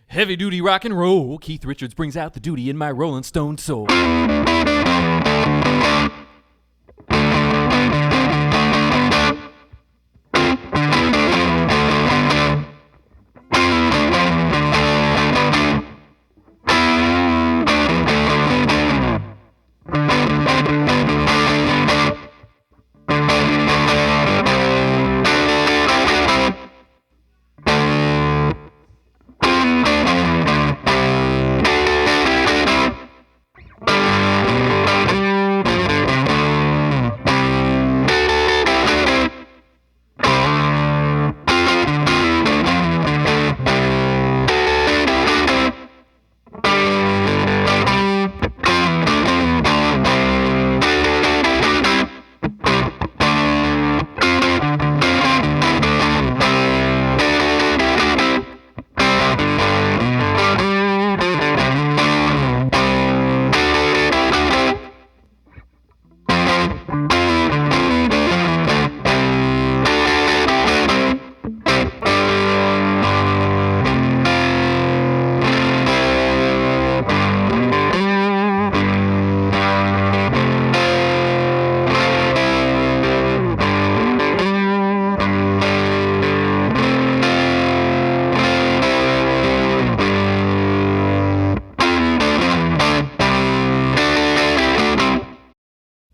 Heavy duty rock and roll. Keith Richards brings out the duty in my Rolling Stone soul.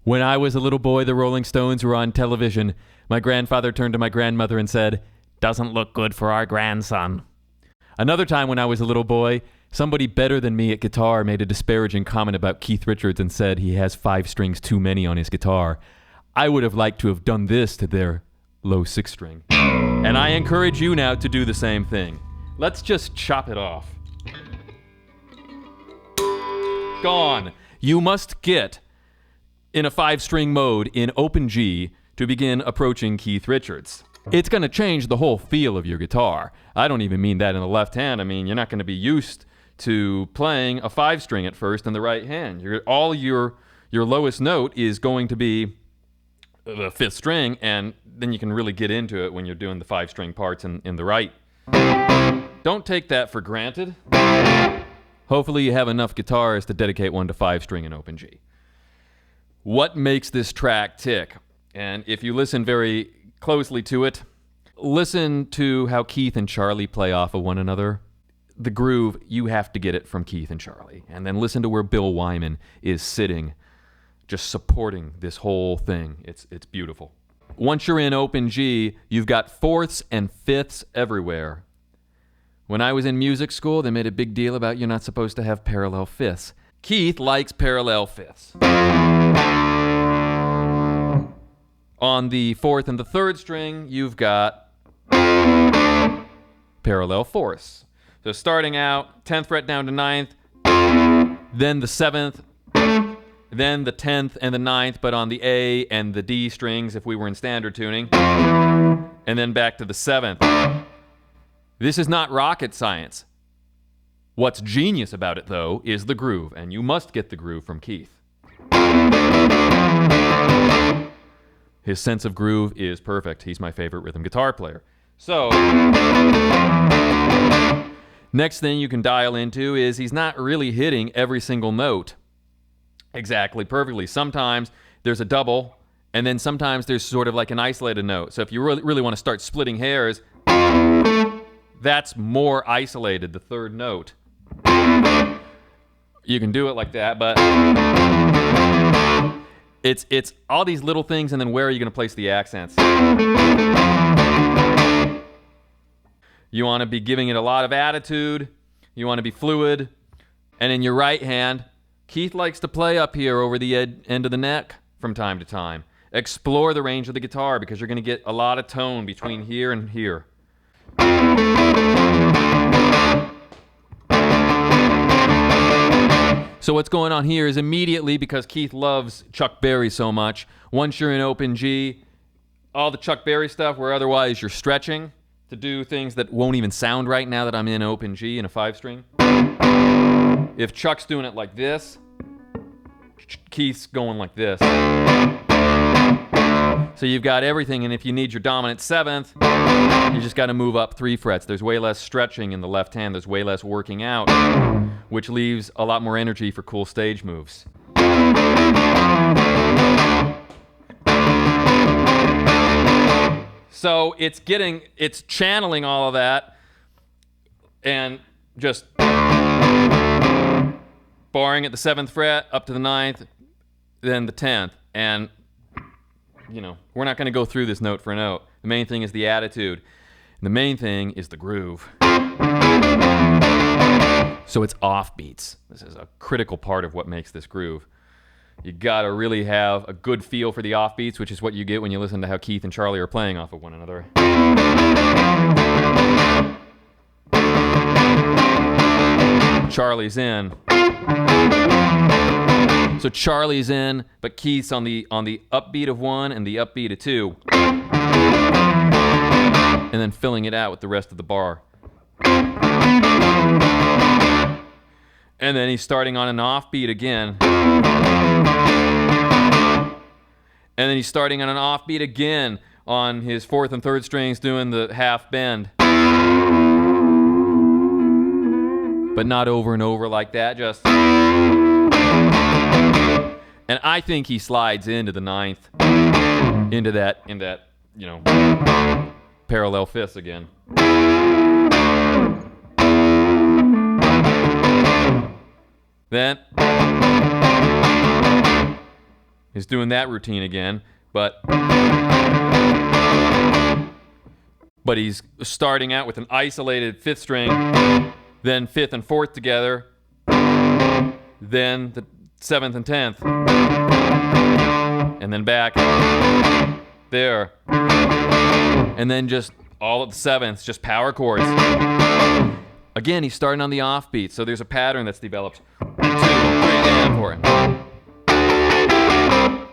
When I was a little boy, the Rolling Stones were on television. My grandfather turned to my grandmother and said, "Doesn't look good for our grandson." Another time when I was a little boy, somebody better than me at guitar made a disparaging comment about Keith Richards and said he has 5 strings too many on his guitar. I would have liked to have done this to their low 6 string. And I encourage you now to do the same thing. Let's just chop it off. Gone. You must get in a 5-string mode in open G to begin approaching Keith Richards. It's going to change the whole feel of your guitar. I don't even mean that in the left hand. I mean, you're not going to be used to playing a 5-string at first in the right hand. All your lowest note is going to be the 5th string, and then you can really get into it when you're doing the 5-string parts in the right. Don't take that for granted. Hopefully you have enough guitars to dedicate one to 5-string in open G. What makes this track tick? And if you listen very closely to it, listen to how Keith and Charlie play off of one another. The groove, you have to get it from Keith and Charlie. And then listen to where Bill Wyman is sitting, just supporting this whole thing. It's beautiful. Once you're in open G, you've got 4ths and 5ths everywhere. When I was in music school, they made a big deal about you're not supposed to have parallel 5ths. Keith likes parallel 5ths. On the 4th and the 3rd string, you've got parallel 4ths. So starting out, 10th fret down to 9th, then the 7th, then the 10th and the 9th, but on the A and the D strings if we were in standard tuning, and then back to the 7th. This is not rocket science. What's genius about it, though, is the groove, and you must get the groove from Keith. His sense of groove is perfect. He's my favorite rhythm guitar player. So, next thing you can dial into is he's not really hitting every single note exactly perfectly. Sometimes there's a double, and then sometimes there's sort of like an isolated note. So if you really want to start splitting hairs, that's more isolated, the 3rd note. You can do it like that, but it's all these little things, and then where are you going to place the accents? You want to be giving it a lot of attitude. You want to be fluid. And in your right hand, Keith likes to play up here over the end of the neck from time to time. Explore the range of the guitar because you're going to get a lot of tone between here and here. So what's going on here is immediately, because Keith loves Chuck Berry so much, once you're in open G, all the Chuck Berry stuff where otherwise you're stretching to do things that won't even sound right now that I'm in open G in a 5-string. If Chuck's doing it like this, Keith's going like this. So you've got everything, and if you need your dominant seventh, you just got to move up 3 frets. There's way less stretching in the left hand. There's way less working out, which leaves a lot more energy for cool stage moves. So it's channeling all of that and just barring at the 7th fret up to the 9th, then the 10th. And, you know, we're not going to go through this note for note. The main thing is the attitude. And the main thing is the groove. So it's offbeats. This is a critical part of what makes this groove. You got to really have a good feel for the offbeats, which is what you get when you listen to how Keith and Charlie are playing off of one another. Charlie's in. So Charlie's in, but Keith's on the upbeat of 1 and the upbeat of 2. And then filling it out with the rest of the bar. And then he's starting on an offbeat again. And then he's starting on an offbeat again on his 4th and 3rd strings doing the half bend. But not over and over like that, just... And I think he slides into the 9th, into that, you know, parallel 5ths again. Then he's doing that routine again, but he's starting out with an isolated 5th string, then 5th and 4th together, then the 7th and 10th, and then back there, and then just all of the 7ths, just power chords. Again, he's starting on the offbeat, so there's a pattern that's developed. 2, 3, and 4.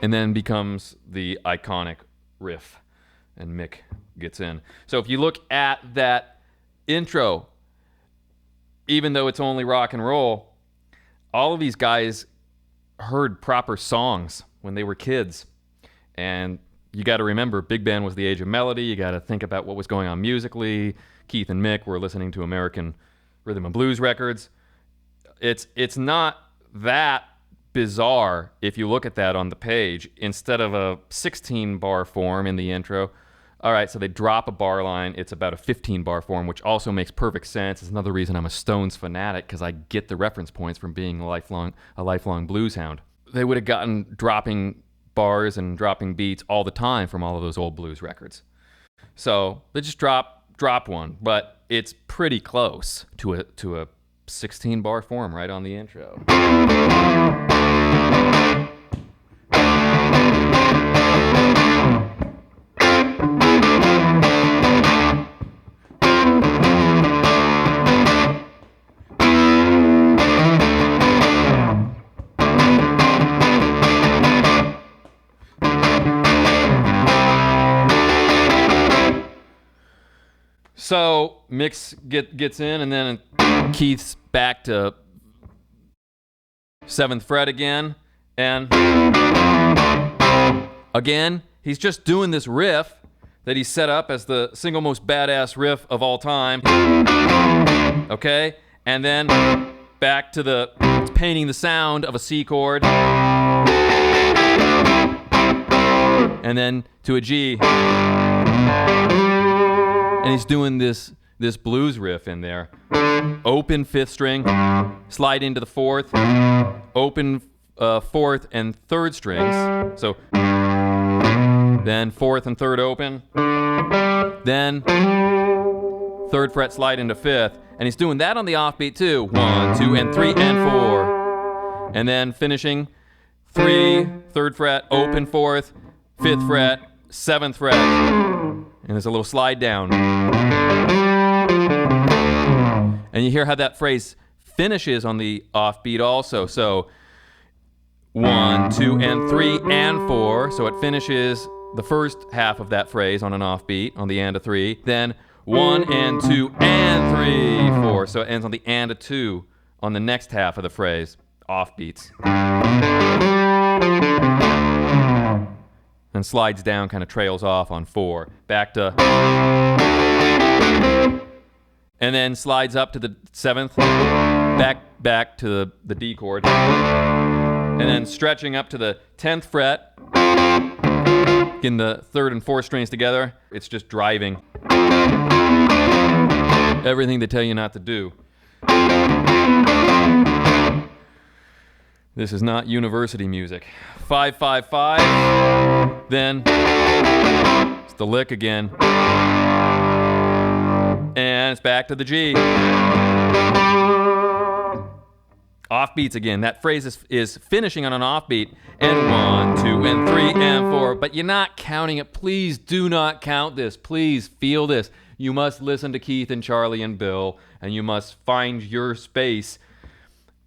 And then becomes the iconic riff, and Mick gets in. So if you look at that intro, even though it's only rock and roll, all of these guys heard proper songs when they were kids. And you got to remember, big band was the age of melody. You got to think about what was going on musically. Keith and Mick were listening to American rhythm and blues records. It's not that bizarre if you look at that on the page. Instead of a 16-bar form in the intro, all right, so they drop a bar line. It's about a 15-bar form, which also makes perfect sense. It's another reason I'm a Stones fanatic, because I get the reference points from being a lifelong blues hound. They would have gotten dropping bars and dropping beats all the time from all of those old blues records. So they just drop one, but it's pretty close to a 16-bar form right on the intro. So Mick gets in, and then Keith's back to 7th fret again, and again he's just doing this riff that he set up as the single most badass riff of all time. Okay, and then back to the painting the sound of a C chord, and then to a G. And he's doing this blues riff in there. Open 5th string, slide into the 4th, open 4th and 3rd strings. So then 4th and 3rd open, then 3rd fret slide into 5th. And he's doing that on the offbeat too. 1, 2, and 3, and 4. And then finishing 3, 3rd fret, open 4th, 5th fret, 7th fret. And there's a little slide down. And you hear how that phrase finishes on the offbeat also. So 1, 2, and 3, and 4. So it finishes the first half of that phrase on an offbeat, on the and a 3. Then 1, and 2, and 3, 4. So it ends on the and a 2 on the next half of the phrase, offbeats. And and slides down, kind of trails off on 4. Back to, and then slides up to the 7th, back to the D chord, and then stretching up to the 10th fret, getting the 3rd and 4th strings together. It's just driving everything they tell you not to do. This is not university music. 5, 5, 5. Then it's the lick again. And it's back to the G. Offbeats again. That phrase is finishing on an offbeat. And 1, 2, and 3, and 4. But you're not counting it. Please do not count this. Please feel this. You must listen to Keith and Charlie and Bill, and you must find your space.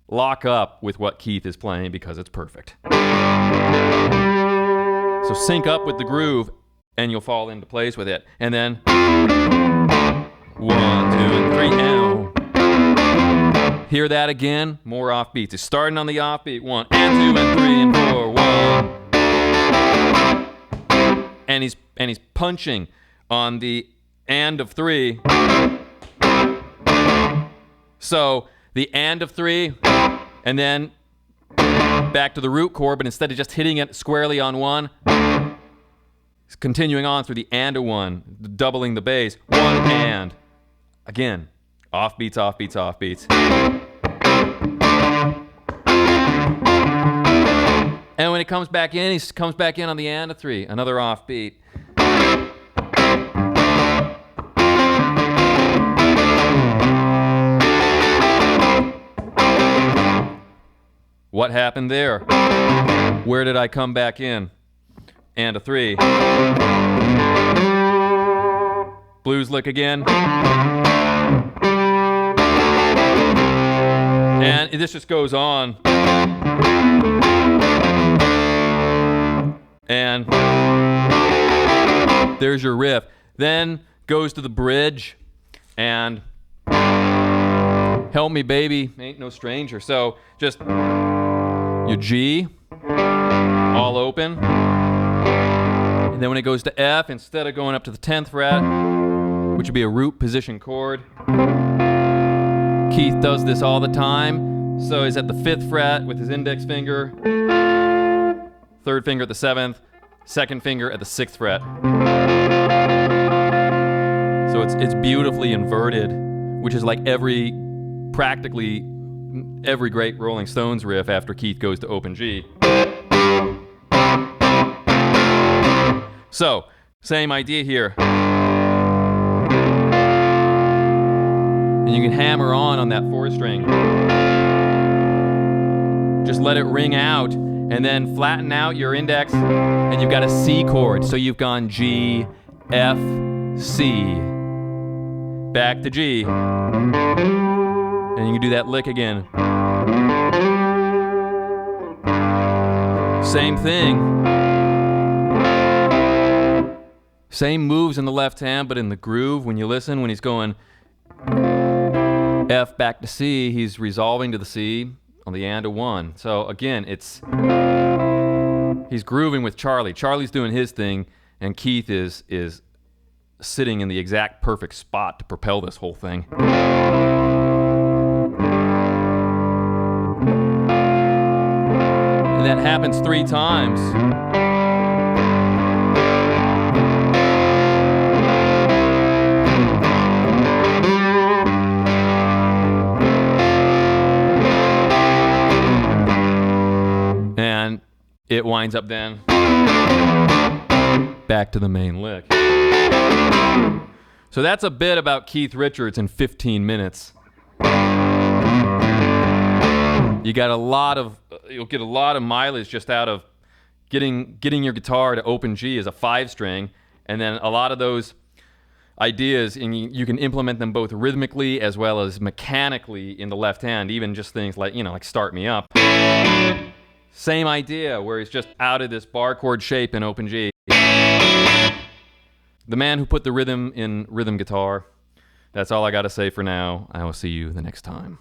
Lock up with what Keith is playing because it's perfect. So sync up with the groove, and you'll fall into place with it. And then 1, 2, and 3, now. Hear that again? More offbeats. It's starting on the offbeat. 1, and 2, and 3, and 4. 1. And he's punching on the and of 3. So the and of 3, and then back to the root chord, but instead of just hitting it squarely on 1, it's continuing on through the and of 1, doubling the bass. 1 and. Again, offbeats, offbeats, offbeats. And when he comes back in, he comes back in on the and of 3, another offbeat. What happened there? Where did I come back in? And a 3. Blues lick again. And this just goes on. And there's your riff. Then goes to the bridge and Help Me Baby Ain't No Stranger. So just your G, all open. And then when it goes to F, instead of going up to the 10th fret, which would be a root position chord, Keith does this all the time. So he's at the 5th fret with his index finger, 3rd finger at the 7th, 2nd finger at the 6th fret. So it's beautifully inverted, which is like practically every great Rolling Stones riff after Keith goes to open G. So, same idea here. And you can hammer on that 4th string. Just let it ring out, and then flatten out your index, and you've got a C chord. So you've gone G, F, C. Back to G. And you can do that lick again. Same thing. Same moves in the left hand, but in the groove, when you listen, when he's going F back to C, he's resolving to the C on the and of 1. So again, he's grooving with Charlie. Charlie's doing his thing, and Keith is sitting in the exact perfect spot to propel this whole thing. And that happens 3 times. And it winds up then back to the main lick. So that's a bit about Keith Richards in 15 minutes. You'll get a lot of mileage just out of getting your guitar to open G as a 5-string, and then a lot of those ideas, and you can implement them both rhythmically as well as mechanically in the left hand, even just things like, like Start Me Up. Same idea, where he's just out of this bar chord shape in open G. The man who put the rhythm in rhythm guitar. That's all I got to say for now. I will see you the next time.